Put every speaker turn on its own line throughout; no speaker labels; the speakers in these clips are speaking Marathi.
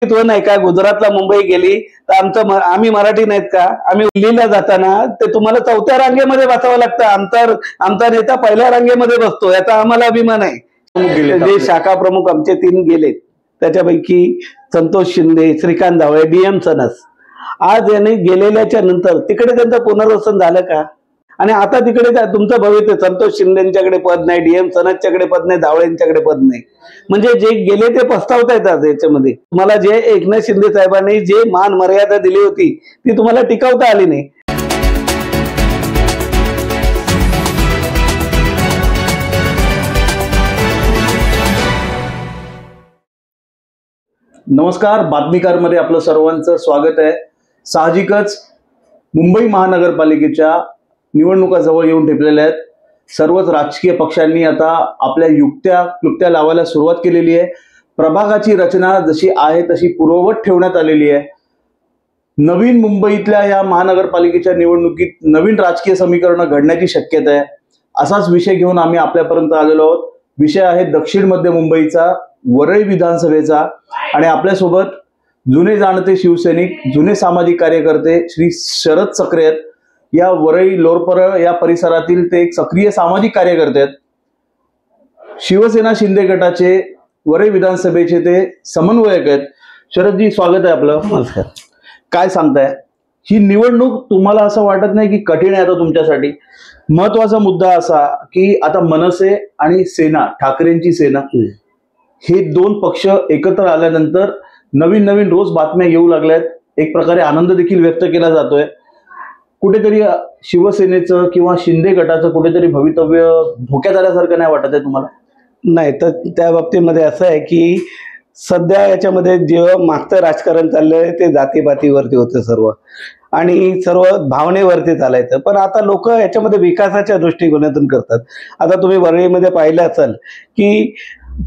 अस्तित्व नाही का? गुजरातला मुंबई गेली तर आम्ही मराठी नाहीत का? आम्ही दिल्लीला जाताना ते तुम्हाला चौथ्या रांगेमध्ये बसावं लागतं, आमचा नेता पहिल्या रांगेमध्ये बसतो, याचा आम्हाला अभिमान आहे. जे शाखा प्रमुख आमचे 3 गेलेत, त्याच्यापैकी संतोष शिंदे, श्रीकांत धावळे, DM सनस. आज यांनी गेलेल्याच्या नंतर तिकडे त्यांचं पुनर्वसन झालं का? आणि आता तिकडे तुमचं भविष्य, संतोष शिंदेच्याकडे पद नाही, DM सनसच्याकडे पद नाही, धावळेंच्याकडे पद नाही. म्हणजे जे गेले ते पस्तावता येतात याच्यामध्ये. तुम्हाला जे एकनाथ शिंदे साहेबांनी जे मान मर्यादा दिली होती ती तुम्हाला टिकवता आली नाही.
नमस्कार, बातमीकारमध्ये आपलं सर्वांचं स्वागत आहे. साहजिकच मुंबई महानगरपालिकेच्या निवडणुका जवळ येऊन ठेपलेल्या आहेत. सर्वच राजकीय पक्षांनी आता आपल्या युक्त्या लावायला सुरुवात केलेली आहे. प्रभागाची रचना जशी आहे तशी पूर्ववत ठेवण्यात आलेली आहे. नवीन मुंबईतल्या या महानगरपालिकेच्या निवडणुकीत नवीन राजकीय समीकरणं घडण्याची शक्यता आहे. असाच विषय घेऊन आम्ही आपल्यापर्यंत आलेलो आहोत. विषय आहे दक्षिण मध्य मुंबईचा, वरळी विधानसभेचा. आणि आपल्यासोबत जुने जाणते शिवसैनिक, जुने सामाजिक कार्यकर्ते श्री शरद सक्रे आहेत. या वरळी लोरपरळ या परिसरातील ते एक सक्रिय सामाजिक कार्यकर्ते आहेत. शिवसेना शिंदे गटाचे वरळी विधानसभेचे ते समन्वयक आहेत. शरदजी, स्वागत आहे आपलं.
नमस्कार.
काय सांगताय, ही निवडणूक तुम्हाला असं वाटत नाही की कठीण आहे? आता तुमच्यासाठी महत्वाचा मुद्दा असा की आता मनसे आणि सेना, ठाकरेंची सेना, हे 2 पक्ष एकत्र आल्यानंतर नवीन नवीन रोज बातम्या येऊ लागल्यात. एक प्रकारे आनंद देखील व्यक्त केला जातोय. कुठेतरी शिवसेनेचं किंवा शिंदे गटाचं कुठेतरी भवितव्य धोक्यात आल्यासारखं नाही वाटत आहे तुम्हाला?
नाही, तर त्या बाबतीमध्ये असं आहे की सध्या याच्यामध्ये जेव्हा मागचं राजकारण चाललंय ते जातीपातीवरती होतं सर्व, आणि सर्व भावनेवरती चालायचं. पण आता लोक याच्यामध्ये विकासाच्या दृष्टिकोनातून करतात. आता तुम्ही वरळीमध्ये पाहिलं असाल की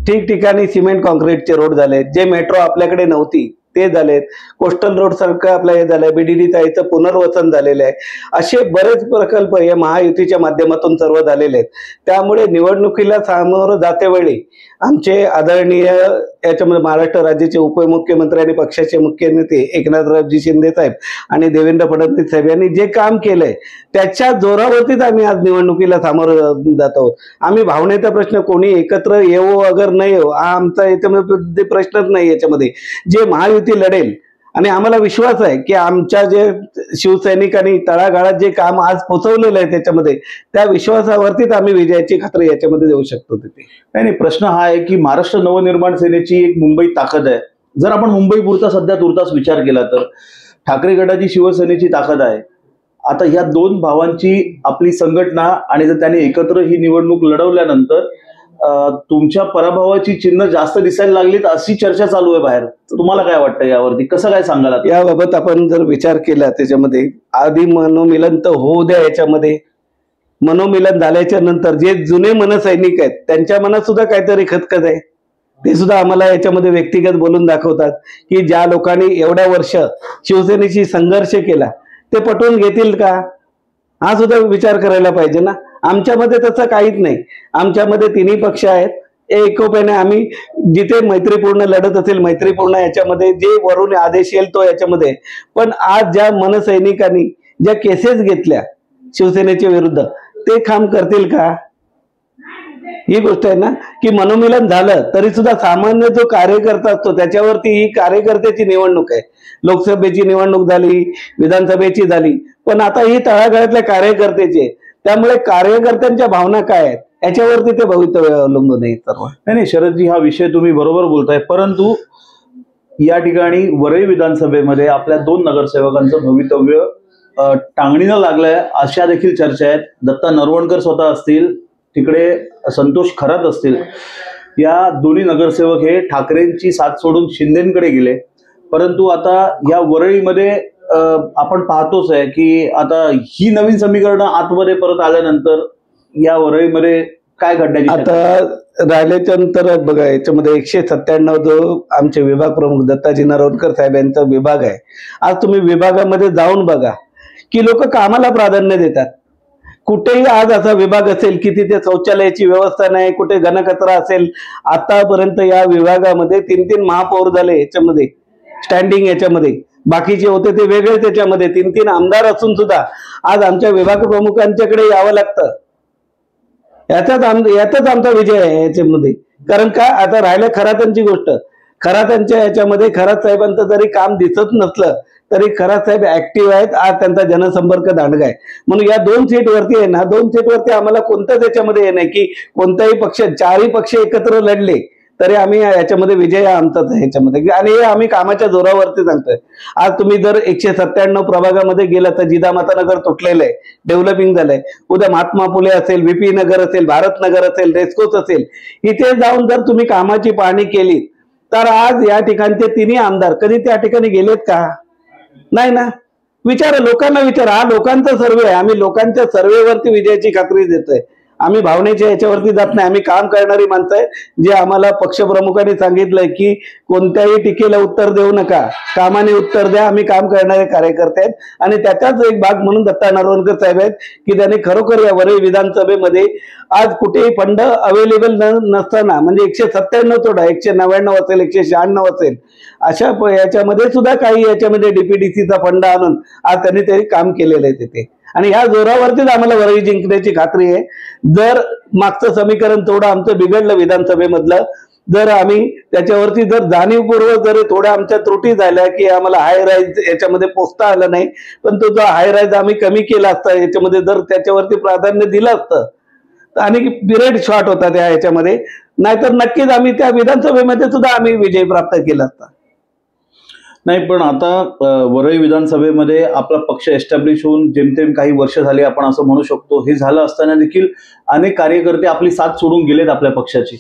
ठिकठिकाणी सिमेंट कॉन्क्रीटचे रोड झालेत, जे मेट्रो आपल्याकडे नव्हती ते झालेत, कोस्टल रोड सारखं आपलं हे झालंय, BDD ताईचं पुनर्वसन झालेलं आहे. असे बरेच प्रकल्प या महायुतीच्या माध्यमातून सर्व झालेले आहेत. त्यामुळे निवडणुकीला सामोरं जातेवेळी आमचे आदरणीय याच्यामध्ये महाराष्ट्र राज्याचे उपमुख्यमंत्री आणि पक्षाचे मुख्य नेते एकनाथरावजी शिंदे साहेब आणि देवेंद्र फडणवीस साहेब यांनी जे काम केलंय त्याच्या जोरावरतीच आम्ही आज निवडणुकीला सामोरं जात आहोत. आम्ही भावनेचा प्रश्न, कोणी एकत्र येवो अगर नाही येवो, हा आमचा याच्यामध्ये प्रश्नच नाही. याच्यामध्ये जे महायुती लढेल, आणि आम्हाला विश्वास आहे की आमच्या जे शिवसैनिकांनी तळागाळात जे काम आज पोचवलेलं आहे त्याच्यामध्ये, त्या विश्वासावरतीच आम्ही विजयाची खात्री याच्यामध्ये देऊ शकतो. तिथे
नाही, प्रश्न हा आहे की महाराष्ट्र नवनिर्माण सेनेची एक मुंबई ताकद आहे. जर आपण मुंबई पुरता सध्या तुर्तास विचार केला तर ठाकरे गटाची शिवसेनेची ताकद आहे. आता ह्या 2 भावांची आपली संघटना, आणि जर त्यांनी एकत्र ही निवडणूक लढवल्यानंतर तुमच्या पराभवाची चिन्ह जास्त दिसायला लागलीत अशी चर्चा चालू आहे बाहेर. तुम्हाला काय वाटतं यावरती, कसं काय सांगाल?
याबाबत आपण जर विचार केला त्याच्यामध्ये आधी मनोमिलन तर होऊ द्या. याच्यामध्ये मनोमिलन झाल्याच्या नंतर जे जुने मनसैनिक आहेत त्यांच्या मनात सुद्धा काहीतरी खतखत आहे. ते सुद्धा आम्हाला याच्यामध्ये व्यक्तिगत बोलून दाखवतात की ज्या लोकांनी एवढ्या वर्ष शिवसेनेशी संघर्ष केला ते पटवून घेतील का, हा सुद्धा विचार करायला पाहिजे ना. आमच्यामध्ये तसं काहीच नाही. आमच्यामध्ये 3ही पक्ष आहेत. एकोप्याने आम्ही जिथे मैत्रीपूर्ण लढत असेल मैत्रीपूर्ण याच्यामध्ये जे वरून आदेश येईल तो याच्यामध्ये. पण आज ज्या मनसैनिकांनी ज्या केसेस घेतल्या शिवसेनेच्या विरुद्ध, ते काम करतील का? ही गोष्ट आहे ना की मनोमिलन झालं तरी सुद्धा सामान्य जो कार्यकर्ता असतो त्याच्यावरती ही कार्यकर्त्याची निवडणूक आहे. लोकसभेची निवडणूक झाली, विधानसभेची झाली, पण आता ही तळागाळातल्या कार्यकर्त्याची. त्यामुळे कार्यकर्त्यांच्या भावना काय आहेत याच्यावरती ते भवितव्य अवलंबून आहे सर्व.
नाही, शरदजी, हा विषय तुम्ही बरोबर बोलताय. परंतु या ठिकाणी वरळी विधानसभेमध्ये आपल्या 2 नगरसेवकांचं भवितव्य टांगणीनं लागलंय अशा देखील चर्चा आहेत. दत्ता नरवणकर स्वतः असतील, तिकडे संतोष खरात असतील. या दोन्ही नगरसेवक हे ठाकरेंची साथ सोडून शिंदेकडे गेले. परंतु आता या वरळीमध्ये आपण पाहतोच आहे की आता ही नवीन समीकरणं आतमध्ये परत आल्यानंतर या वरळीमध्ये काय घडण्याची
आता राहिल्याच्या नंतर बघा, याच्यामध्ये 197 जो आमचे विभाग प्रमुख दत्ताजी नरवणकर साहेब यांचा विभाग आहे. आज तुम्ही विभागामध्ये जाऊन बघा की लोक कामाला प्राधान्य देतात. कुठेही आज असा विभाग असेल की तिथे शौचालयाची व्यवस्था नाही, कुठे घनकचरा असेल. आतापर्यंत या विभागामध्ये 3-3 महापौर झाले. याच्यामध्ये स्टँडिंग याच्यामध्ये, बाकीचे होते ते वेगळे त्याच्यामध्ये, 3-3 आमदार असून सुद्धा आज आमच्या विभाग प्रमुखांच्याकडे यावं लागतं. याचाच आमचा विजय आहे याच्यामध्ये. कारण का, आता राहिलं खरातांची गोष्ट. खरातांच्या याच्यामध्ये खरात साहेबांचं जरी काम दिसत नसलं तरी खरात साहेब ऍक्टिव्ह आहेत. आज त्यांचा जनसंपर्क दांडगा आहे. म्हणून या 2 सीटवरती आहे ना, 2 सीटवरती आम्हाला कोणतंच याच्यामध्ये हे नाही की कोणताही पक्ष, 4ही पक्ष एकत्र लढले तरी आम्ही याच्यामध्ये विजय आमचाच आहे याच्यामध्ये. आणि हे आम्ही कामाच्या जोरावरती सांगतोय. आज तुम्ही जर 197 प्रभागामध्ये गेला तर जिजामाता नगर तुटलेलं आहे, डेव्हलपिंग झालंय. उद्या महात्मा फुले असेल, VP नगर असेल, भारत नगर असेल, रेस्कोच असेल, इथे जाऊन जर तुम्ही कामाची पाहणी केली तर आज या ठिकाणचे 3ही आमदार कधी त्या ठिकाणी गेलेत का? नाही ना. विचारा, लोकांना विचारा. हा लोकांचा सर्वे आहे. आम्ही लोकांच्या सर्वेवरती विजयाची खात्री देतोय. आम्ही भावनेच्या याच्यावरती जात नाही. आम्ही काम करणारी माणसं आहे. जे आम्हाला पक्षप्रमुखांनी सांगितलंय की कोणत्याही टीकेला उत्तर देऊ नका, कामाने उत्तर द्या. आम्ही काम करणारे कार्यकर्ते आहेत. आणि त्याचाच एक भाग म्हणून दत्ता नारवणकर साहेब आहेत की त्यांनी खरोखर या वरळी विधानसभेमध्ये आज कुठेही फंड अवेलेबल नसताना, म्हणजे 197 तोडा, 199 असेल, 196 असेल, अशा याच्यामध्ये सुद्धा काही याच्यामध्ये DPDCचा फंड आणून आज त्यांनी ते काम केलेलं आहे तिथे. आणि ह्या जोरावरतीच आम्हाला वरळी जिंकण्याची खात्री आहे. जर मागचं समीकरण थोडं आमचं बिघडलं विधानसभेमधलं, जर आम्ही त्याच्यावरती जर जाणीवपूर्वक जर थोड्या आमच्या त्रुटी झाल्या की आम्हाला हाय राईज याच्यामध्ये पोचता आलं नाही, पण तो जो हाय राईज आम्ही कमी केला असता याच्यामध्ये, जर त्याच्यावरती प्राधान्य दिलं असतं आणि पिरियड शॉर्ट होता त्या याच्यामध्ये, नाहीतर नक्कीच आम्ही त्या विधानसभेमध्ये सुद्धा आम्ही विजय प्राप्त केला असता.
नाही, पण आता वरळी विधानसभेमध्ये आपला पक्ष एस्टॅब्लिश होऊन जेमतेम काही वर्ष झाले आपण असं म्हणू शकतो. हे झालं असताना देखील अनेक कार्यकर्ते आपली साथ सोडून गेलेत आपल्या पक्षाची.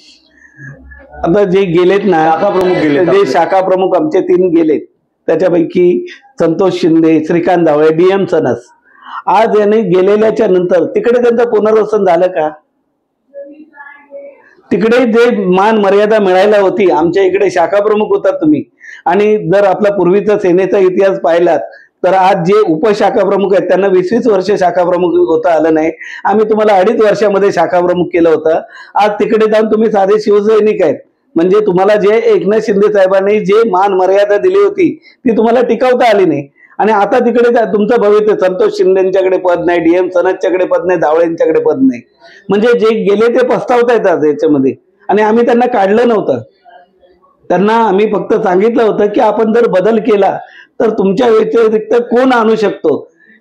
आता जे गेलेत ना,
शाखा प्रमुख गेलेत,
जे शाखा प्रमुख आमचे 3 गेलेत, त्याच्यापैकी संतोष शिंदे, श्रीकांत धावळे, DM सनस, आज यांनी गेलेल्याच्या नंतर तिकडे त्यांचं पुनर्वसन झालं का? तिकडे जे मान मर्यादा मिळायला होती, आमच्या इकडे शाखा प्रमुख होतात तुम्ही. आणि जर आपला पूर्वीचा सेनेचा इतिहास पाहिलात तर आज जे उपशाखा प्रमुख आहेत त्यांना 20-20 वर्ष शाखा प्रमुख होता आलं नाही. आम्ही तुम्हाला 2.5 वर्षामध्ये शाखा प्रमुख केलं होतं. आज तिकडे जाऊन तुम्ही साधे शिवसैनिक आहेत. म्हणजे तुम्हाला जे एकनाथ शिंदे साहेबांनी जे मान मर्यादा दिली होती ती तुम्हाला टिकवता आली नाही. आणि आता तिकडे तुमचं भविष्य, संतोष शिंदेच्याकडे पद नाही, DM सनसच्याकडे पद नाही, धावळेंच्याकडे पद नाही. म्हणजे जे गेले ते पस्तावतायत आज याच्यामध्ये. आणि आम्ही त्यांना काढलं नव्हतं. त्यांना आम्ही फक्त सांगितलं होतं की आपण जर बदल केला तर तुमच्या व्यतिरिक्त कोण आणू शकतो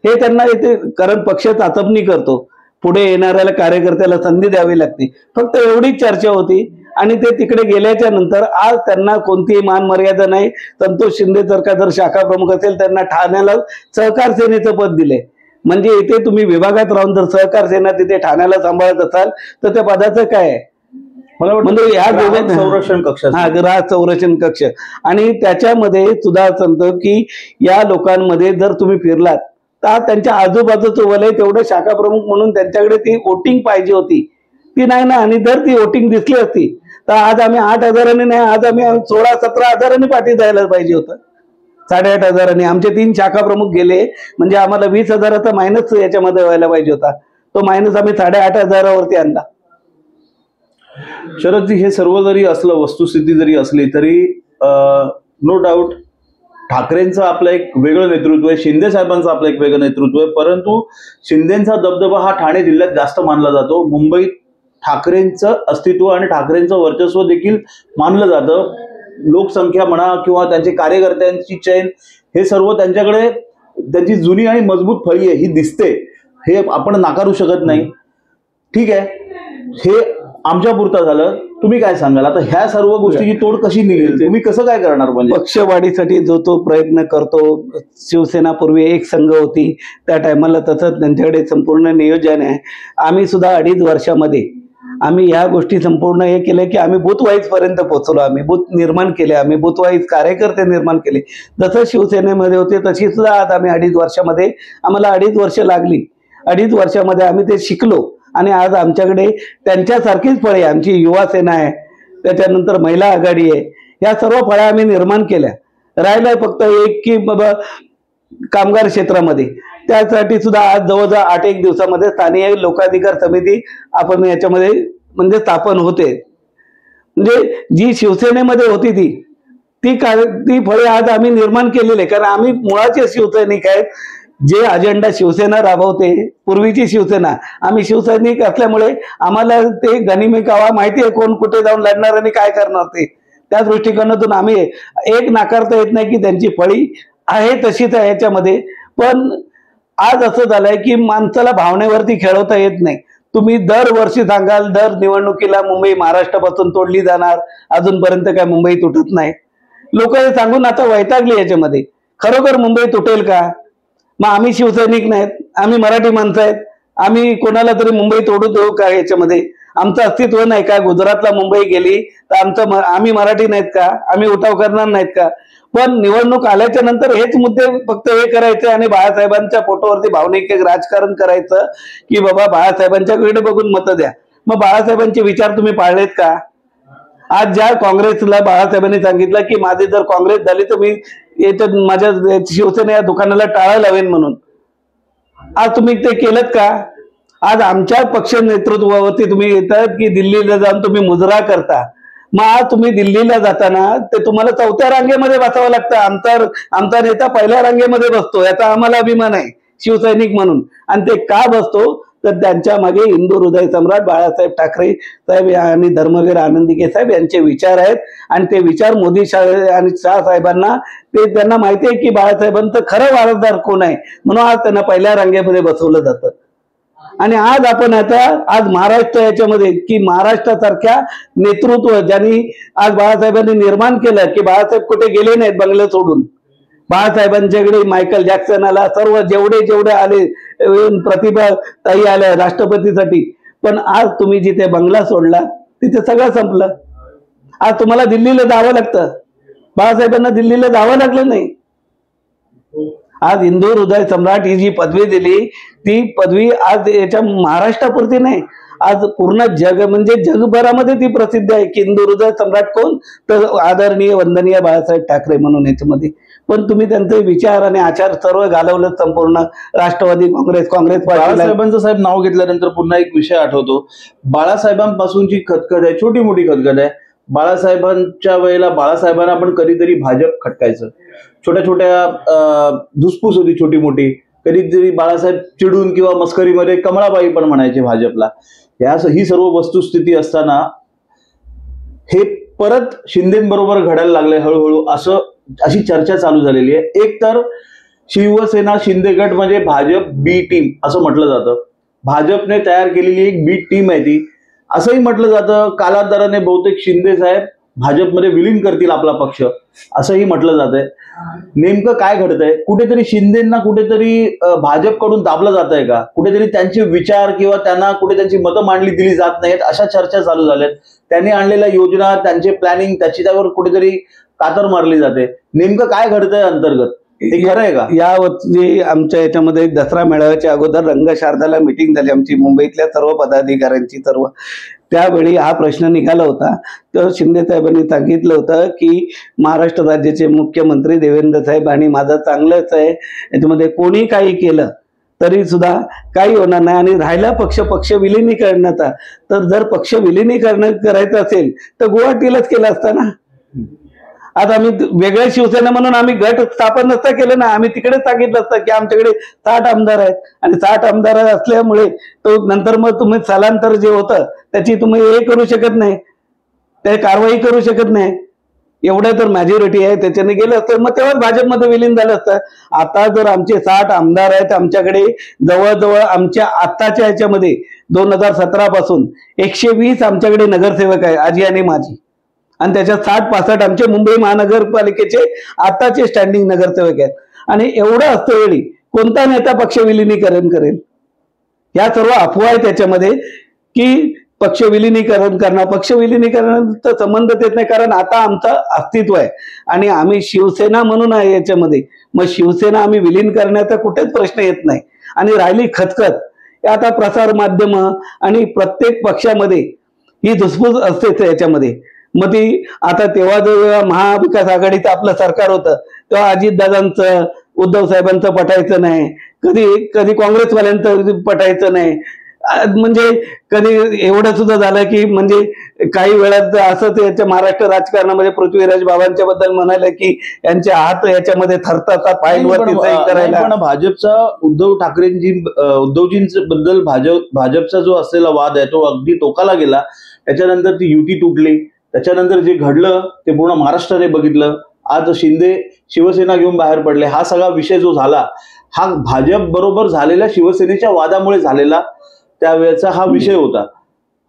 हे त्यांना इथे, कारण पक्ष चाचपणी करतो, पुढे येणाऱ्याला कार्यकर्त्याला संधी द्यावी लागते, फक्त एवढीच चर्चा होती. आणि ते तिकडे गेल्याच्या नंतर आज त्यांना कोणतीही मान मर्यादा नाही. संतोष शिंदे जर शाखा प्रमुख असेल त्यांना ठाण्याला सहकार सेनेचं पद दिले. म्हणजे इथे तुम्ही विभागात राहून जर सहकार सेना तिथे ठाण्याला सांभाळत असाल तर त्या पदाचं काय आहे?
मला वाटतं
म्हणजे ह्या
संरक्षण कक्ष,
ग्राहक संरक्षण कक्ष. आणि त्याच्यामध्ये सुद्धा सांगतो की या लोकांमध्ये जर तुम्ही फिरलात तर त्यांच्या आजूबाजूचं वलय तेवढं शाखा प्रमुख म्हणून त्यांच्याकडे ती वोटिंग पाहिजे होती, ती नाही ना. आणि जर ती वोटिंग दिसली असती तर आज आम्ही 8,000 नाही, आज आम्ही 16-17,000 पाठी जायला पाहिजे होतं, 8,500. आमचे 3 शाखा प्रमुख गेले म्हणजे आम्हाला 20,000चा मायनस याच्यामध्ये व्हायला पाहिजे होता. तो मायनस आम्ही 8,500वरती आणला.
शरदजी, हे सर्व जरी असलं, वस्तुस्थिती जरी असली तरी नो डाऊट ठाकरेंचं आपलं एक वेगळं नेतृत्व आहे, शिंदे साहेबांचं आपलं एक वेगळं नेतृत्व आहे. परंतु शिंदेचा दबदबा हा ठाणे जिल्ह्यात जास्त मानला जातो. मुंबईत ठाकरेंचं अस्तित्व आणि ठाकरेंचं वर्चस्व देखील मानलं जातं. लोकसंख्या म्हणा किंवा त्यांचे कार्यकर्त्यांची चैन, हे सर्व त्यांच्याकडे त्यांची जुनी आणि मजबूत फळी आहे ही दिसते, हे आपण नाकारू शकत नाही. ठीक आहे, हे आमच्या पुरता झालं. तुम्ही काय सांगाल आता ह्या सर्व गोष्टीची तोड कशी निघेल, तुम्ही कसं काय करणार? म्हणजे
पक्षवाढीसाठी जो तो प्रयत्न करतो, शिवसेना पूर्वी एक संघ होती त्या टायमाला तसंच त्यांच्याकडे संपूर्ण नियोजन आहे. आम्ही सुद्धा 2.5 वर्षामध्ये आम्ही ह्या गोष्टी संपूर्ण हे केले की आम्ही बूथ वाईज पर्यंत पोहोचलो. आम्ही बूथ निर्माण केले, आम्ही बूथ वाईज कार्यकर्ते निर्माण केले. जसं शिवसेनेमध्ये होते तशी सुद्धा आज आम्ही 2.5 वर्षामध्ये, आम्हाला 2.5 वर्ष लागली. 2.5 वर्षामध्ये आम्ही ते शिकलो. आणि आज आमच्याकडे त्यांच्यासारखीच फळे, आमची युवा सेना आहे, त्याच्यानंतर महिला आघाडी आहे, या सर्व फळ्या आम्ही निर्माण केल्या. राहिलं फक्त एक की बाबा कामगार क्षेत्रामध्ये, त्यासाठी सुद्धा आज जवळजवळ 8-1 दिवसामध्ये स्थानिक लोकाधिकार समिती आपण याच्यामध्ये म्हणजे स्थापन होते. म्हणजे जी शिवसेनेमध्ये होती ती ती फळे आज आम्ही निर्माण केलेली आहे, कारण आम्ही मुळाचे शिवसैनिक आहेत. जे अजेंडा शिवसेना राबवते, पूर्वीची शिवसेना, आम्ही शिवसैनिक असल्यामुळे आम्हाला ते गनिमी कावा माहिती आहे, कोण कुठे जाऊन लढणार आणि काय करणार ते. त्या दृष्टिकोनातून आम्ही एक नाकारता येत नाही की त्यांची फळी आहे तशीच आहे याच्यामध्ये. पण आज असं झालंय की माणसाला भावनेवरती खेळवता येत नाही. तुम्ही दरवर्षी सांगाल दर निवडणुकीला मुंबई महाराष्ट्रापासून तोडली जाणार, अजूनपर्यंत काय मुंबई तुटत नाही. लोक हे सांगून आता वैतागली याच्यामध्ये. खरोखर मुंबई तुटेल का? मग आम्ही शिवसैनिक नाहीत, आम्ही मराठी माणसं आहेत, आम्ही कोणाला तरी मुंबई तोडू देऊ का? याच्यामध्ये आमचं अस्तित्व नाही का? गुजरातला मुंबई गेली तर आम्ही मराठी नाहीत का? आम्ही उठाव करणार नाहीत का? पण निवडणूक आल्याच्या नंतर हेच मुद्दे फक्त हे करायचे आणि बाळासाहेबांच्या फोटोवरती भावनिक एक राजकारण करायचं की बाबा बाळासाहेबांच्याकडे बघून मतं द्या. मग बाळासाहेबांचे विचार तुम्ही पाळलेत का? आज ज्या काँग्रेसला बाळासाहेबांनी सांगितलं की माझी जर काँग्रेस झाली तर मी याच्यात माझ्या शिवसेना या दुकानाला टाळा लावेन म्हणून, आज तुम्ही ते केलं का? आज आमच्या पक्ष नेतृत्वावरती तुम्ही येतात की दिल्लीला जाऊन तुम्ही मुजरा करता. मग आज तुम्ही दिल्लीला जाताना ते तुम्हाला 4थ्या रांगेमध्ये बसावं लागतं. आमचा नेता 1ल्या रांगेमध्ये बसतो, याचा आम्हाला अभिमान आहे शिवसैनिक म्हणून. आणि ते का बसतो? तर त्यांच्या मागे हिंदू हृदय सम्राट बाळासाहेब ठाकरे साहेब आणि धर्मवीर आनंदीके साहेब यांचे विचार आहेत. आणि ते विचार मोदी आणि शाह साहेबांना त्यांना माहिती आहे की बाळासाहेबांचं खरं वारसदार कोण आहे, म्हणून आज त्यांना 1ल्या रांगेमध्ये बसवलं जातं. आणि आज आपण आज महाराष्ट्र याच्यामध्ये की महाराष्ट्रासारख्या नेतृत्व ज्यांनी आज बाळासाहेबांनी निर्माण केलं की बाळासाहेब कुठे गेले नाहीत बंगलं सोडून. बाळासाहेबांच्याकडे मायकल जॅक्सन आला, सर्व जेवढे आले, प्रतिभा ताई आल्या राष्ट्रपतीसाठी. पण आज तुम्ही जिथे बंगला सोडला तिथे सगळं संपलं. आज तुम्हाला दिल्लीला जावं लागतं. बाळासाहेबांना दिल्लीला जावं लागलं नाही. आज हिंदू हृदय सम्राट ही जी पदवी दिली, ती पदवी आज याच्या महाराष्ट्रापुरती नाही, आज पूर्ण जग म्हणजे जगभरामध्ये ती प्रसिद्ध आहे की हिंदू हृदय सम्राट कोण? तर आदरणीय वंदनीय बाळासाहेब ठाकरे म्हणून याच्यामध्ये. पण तुम्ही त्यांचे विचार आणि आचार सर्व घालवलं संपूर्ण राष्ट्रवादी काँग्रेस पार्टी.
बाळासाहेबांचं साहेब नाव घेतल्यानंतर पुन्हा एक विषय आठवतो. बाळासाहेबांपासूनची खतखत आहे, छोटी मोठी खतखत आहे. बाळासाहेबांच्या वेळेला बाळासाहेबांना पण कधीतरी भाजप खटकायचं, छोट्या छोट्या धुसफूस होती छोटी मोठी. कधीतरी बाळासाहेब चिडून किंवा मस्करीमध्ये कमळाबाई पण म्हणायचे भाजपला. ही सर्व वस्तुस्थिती असताना हे परत शिंदेबरोबर घडायला लागले हळूहळू, अशी चर्चा चालू झालेली आहे. एक तर शिवसेना शिंदे गट म्हणजे भाजप बी टीम असं म्हटलं जातं. भाजपने तयार केलेली एक बी टीम आहे ती, असंही म्हटलं जातं. कालांतराने बहुतेक शिंदे साहेब भाजपमध्ये विलीन करतील आपला पक्ष, असंही म्हटलं जातंय. नेमकं काय घडतंय? कुठेतरी शिंदेंना कुठेतरी भाजपकडून दाबलं जात आहे का? कुठेतरी त्यांचे विचार किंवा त्यांना कुठे त्यांची मतं मांडली दिली जात नाहीत, अशा चर्चा चालू झाल्यात. त्यांनी आणलेल्या योजना, त्यांचे प्लॅनिंग, त्यावर कुठेतरी कातर मारली जाते. नेमकं काय घडतंय अंतर्गत? हे खरं आहे का?
या वर्षी आमच्या याच्यामध्ये दसरा मेळाव्याच्या अगोदर रंगशारदाला मीटिंग झाली आमची मुंबईतल्या सर्व पदाधिकाऱ्यांची सर्व. त्यावेळी हा प्रश्न निघाला होता. तर शिंदे साहेबांनी सांगितलं होतं की महाराष्ट्र राज्याचे मुख्यमंत्री देवेंद्र साहेब आणि माझं चांगलंच आहे, याच्यामध्ये कोणी काही केलं तरी सुद्धा काही होणार नाही. आणि राहिला पक्ष विलिनीकरणाचा, तर जर पक्ष विलिनीकरण करायचं असेल तर गुवाहाटीलाच केलं असतं ना. आता आम्ही वेगळ्या शिवसेना म्हणून आम्ही गट स्थापन नसता केलं ना, आम्ही तिकडेच सांगितलं असतं की आमच्याकडे 60 आमदार आहेत आणि 60 आमदार असल्यामुळे तो नंतर मग तुम्ही स्थलांतर जे होतं त्याची तुम्ही हे करू शकत नाही, ते कारवाई करू शकत नाही. एवढं तर मॅजॉरिटी आहे, त्याच्याने गेलं असतं, मग तेव्हाच भाजपमध्ये विलीन झालं असतं. आता जर आमचे 60 आमदार आहेत, आमच्याकडे जवळजवळ आमच्या आत्ताच्या ह्याच्यामध्ये 2017 पासून 120 आमच्याकडे नगरसेवक आहे, आजी आणि माझी. आणि त्याच्यात 60-65 आमचे मुंबई महानगरपालिकेचे आताचे स्टँडिंग नगरसेवक आहेत. आणि एवढं असतं वेळी कोणता नेता पक्ष विलिनीकरण करेल? या सर्व अफवा आहे त्याच्यामध्ये की पक्ष विलिनीकरण करणं, पक्ष विलिनीकरणाचा संबंध येत नाही, कारण आता आमचं अस्तित्व आहे आणि आम्ही शिवसेना म्हणून आहे याच्यामध्ये. मग शिवसेना आम्ही विलीन करण्याचा कुठेच प्रश्न येत नाही. आणि राहिली खतखत, आता प्रसार माध्यम आणि प्रत्येक पक्षामध्ये ही धुसफूस असतेच याच्यामध्ये. मग ती आता तेव्हा जेव्हा महाविकास आघाडीचं आपलं सरकार होतं तेव्हा अजितदादांचं, उद्धव साहेबांचं पटायचं नाही, कधी काँग्रेसवाल्यांचं पटायचं नाही, म्हणजे कधी एवढं सुद्धा झालं की म्हणजे काही वेळात असं ते याच्या महाराष्ट्र राजकारणामध्ये पृथ्वीराज बाबांच्या बद्दल म्हणाले की यांचे हात याच्यामध्ये थरतात फाईलवरती सही करायला.
पण भाजपचा उद्धवजींच्या बद्दल भाजपचा जो असलेला वाद आहे तो अगदी टोकाला गेला. त्याच्यानंतर ती युती तुटली. त्याच्यानंतर जे घडलं ते पूर्ण महाराष्ट्राने बघितलं. आज शिंदे शिवसेना घेऊन बाहेर पडले. हा सगळा विषय जो झाला हा भाजप बरोबर झालेल्या शिवसेनेच्या वादामुळे झालेला त्यावेळेचा हा विषय होता.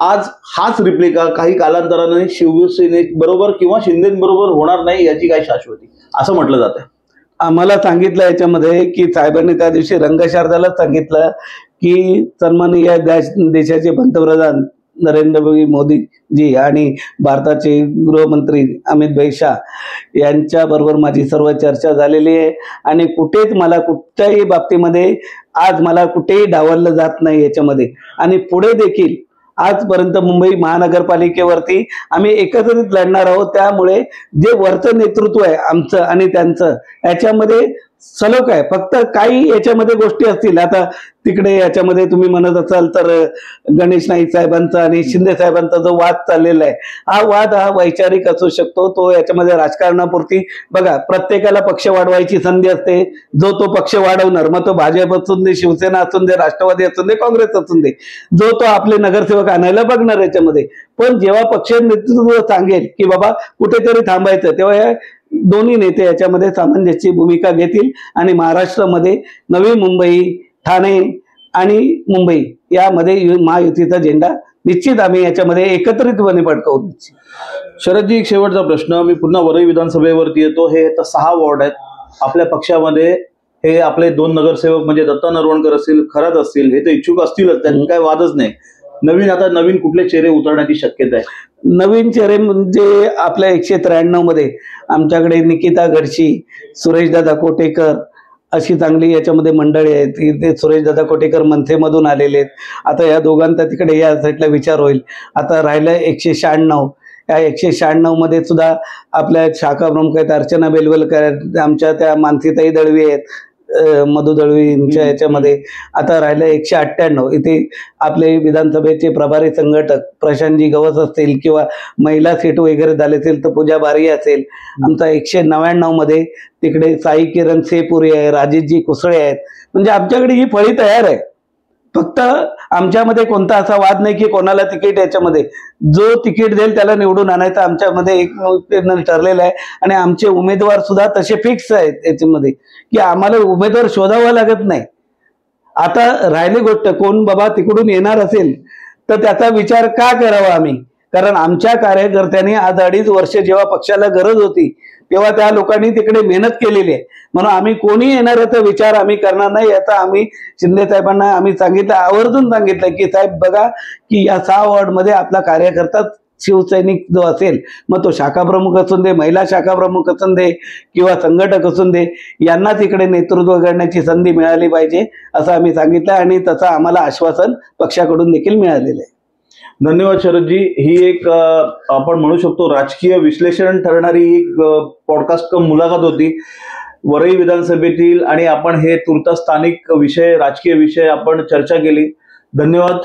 आज हाच रिप्लिका काही कालांतराने शिवसेने बरोबर किंवा शिंदेबरोबर होणार नाही याची काय शाश्वती असं म्हटलं जात आहे.
आम्हाला सांगितलं याच्यामध्ये की साहेबांनी त्या दिवशी रंगशारदालाच सांगितलं की सन्माननीय देशाचे पंतप्रधान नरेंद्र मोदीजी आणि भारताचे गृहमंत्री अमित भाई शाह यांच्या बरोबर माझी सर्व चर्चा झालेली आहे आणि कुठेच मला कुठच्याही बाबतीमध्ये आज मला कुठेही डावललं जात नाही याच्यामध्ये. आणि पुढे देखील आजपर्यंत मुंबई महानगरपालिकेवरती आम्ही एकत्रित लढणार आहोत. त्यामुळे जे वरचं नेतृत्व आहे आमचं आणि त्यांचं याच्यामध्ये सलोख आहे. फक्त काही याच्यामध्ये गोष्टी असतील. आता तिकडे याच्यामध्ये तुम्ही म्हणत असाल तर गणेश नाईक साहेबांचा आणि शिंदे साहेबांचा जो वाद चाललेला आहे हा वाद हा वैचारिक असू शकतो. तो याच्यामध्ये राजकारणापुरती बघा प्रत्येकाला पक्ष वाढवायची संधी असते. जो तो पक्ष वाढवणार मग तो भाजप असून दे, शिवसेना असून दे, राष्ट्रवादी असून दे, काँग्रेस असून दे, जो तो आपले नगरसेवक आणायला बघणार याच्यामध्ये. पण जेव्हा पक्ष नेतृत्व सांगेल की बाबा कुठेतरी थांबायचं तेव्हा या दोन्ही नेते याच्यामध्ये सामंजस्य भूमिका घेतील आणि महाराष्ट्रामध्ये नवी मुंबई, ठाणे आणि मुंबई यामध्ये महायुतीचा झेंडा निश्चित आम्ही याच्यामध्ये एकत्रितपणे फडकवू.
शरदजी, एक शेवटचा प्रश्न. मी पुन्हा वरळी विधानसभेवरती येतो. हे आता 6 वॉर्ड आहेत आपल्या पक्षामध्ये. हे आपले 2 नगरसेवक म्हणजे दत्ता नरवणकर असतील, खरात असतील, हे तर इच्छुक असतीलच, त्यांनी काही वादच नाही. नवीन कुठले चेहरे उतरण्याची शक्यता आहे?
नवीन चेहरे म्हणजे आपल्या 193 मध्ये आमच्याकडे निकिता गडशी, सुरेशदादा कोटेकर अशी चांगली याच्यामध्ये मंडळी आहेत. ते सुरेशदादा कोटेकर मनसेमधून आलेले आहेत. आता या दोघांचा तिकडे या साईडला विचार होईल. आता राहिलं 196. या 196 मध्ये सुद्धा आपल्या शाखा प्रमुख आहेत अर्चना बेलवलकर, आमच्या त्या मानसीताई दळवी आहेत, मधु दळवींच्या याच्यामध्ये. आता राहिलं 198. इथे आपले विधानसभेचे प्रभारी संघटक प्रशांतजी गवस असतील किंवा महिला सीट वगैरे झाले असेल तर पूजा बारी असेल. आमचा 199 मध्ये तिकडे साई किरण सेपुरी आहे, राजेशजी कुसळे आहेत. म्हणजे आमच्याकडे ही फळी तयार आहे. फक्त आमच्यामध्ये कोणता असा वाद नाही की कोणाला तिकीट याच्यामध्ये जो तिकीट देईल त्याला निवडून आणायचं आमच्यामध्ये एक ठरलेलं आहे. आणि आमचे उमेदवार सुद्धा तसे फिक्स आहेत याच्यामध्ये की आम्हाला उमेदवार शोधावा लागत नाही. आता राहिली गोष्ट कोण बाबा तिकडून येणार असेल तर त्याचा विचार का करावा आम्ही, कारण आमच्या कार्यकर्त्यांनी आज 2.5 वर्ष जेव्हा पक्षाला गरज होती तेव्हा त्या लोकांनी तिकडे मेहनत केलेली आहे. म्हणून आम्ही कोणी येणार याचा विचार आम्ही करणार नाही. याचा आम्ही शिंदे साहेबांना आम्ही सांगितलं, आवर्जून सांगितलं की साहेब बघा की या 6 वॉर्डमध्ये आपला कार्यकर्ता शिवसैनिक जो असेल मग तो शाखा प्रमुख असून दे, महिला शाखा प्रमुख असून दे किंवा संघटक असून दे, यांना तिकडे नेतृत्व करण्याची संधी मिळाली पाहिजे असं आम्ही सांगितलं आणि तसं आम्हाला आश्वासन पक्षाकडून देखील मिळालेलं आहे.
धन्यवाद शरदजी. ही एक आपण म्हणू शकतो राजकीय विश्लेषण ठरणारी एक पॉडकास्ट कम मुलाखत होती वरळी विधानसभेतील आणि आपण हे तुर्तास स्थानिक विषय, राजकीय विषय आपण चर्चा केली. धन्यवाद.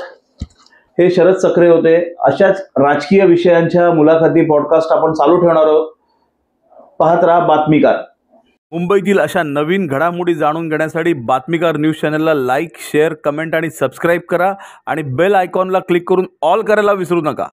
हे शरद सकरे होते. अशाच राजकीय विषयांच्या मुलाखती पॉडकास्ट आपण चालू ठेवणार आहोत. पाहत राहा बातमीकार. मुंबईतील अशा नवीन घडामोडी जाणून घेण्यासाठी बातमीकार न्यूज चॅनलला लाईक, शेअर, कमेंट आणि सबस्क्राईब करा आणि बेल आयकॉनला क्लिक करून ऑल करायला विसरू नका.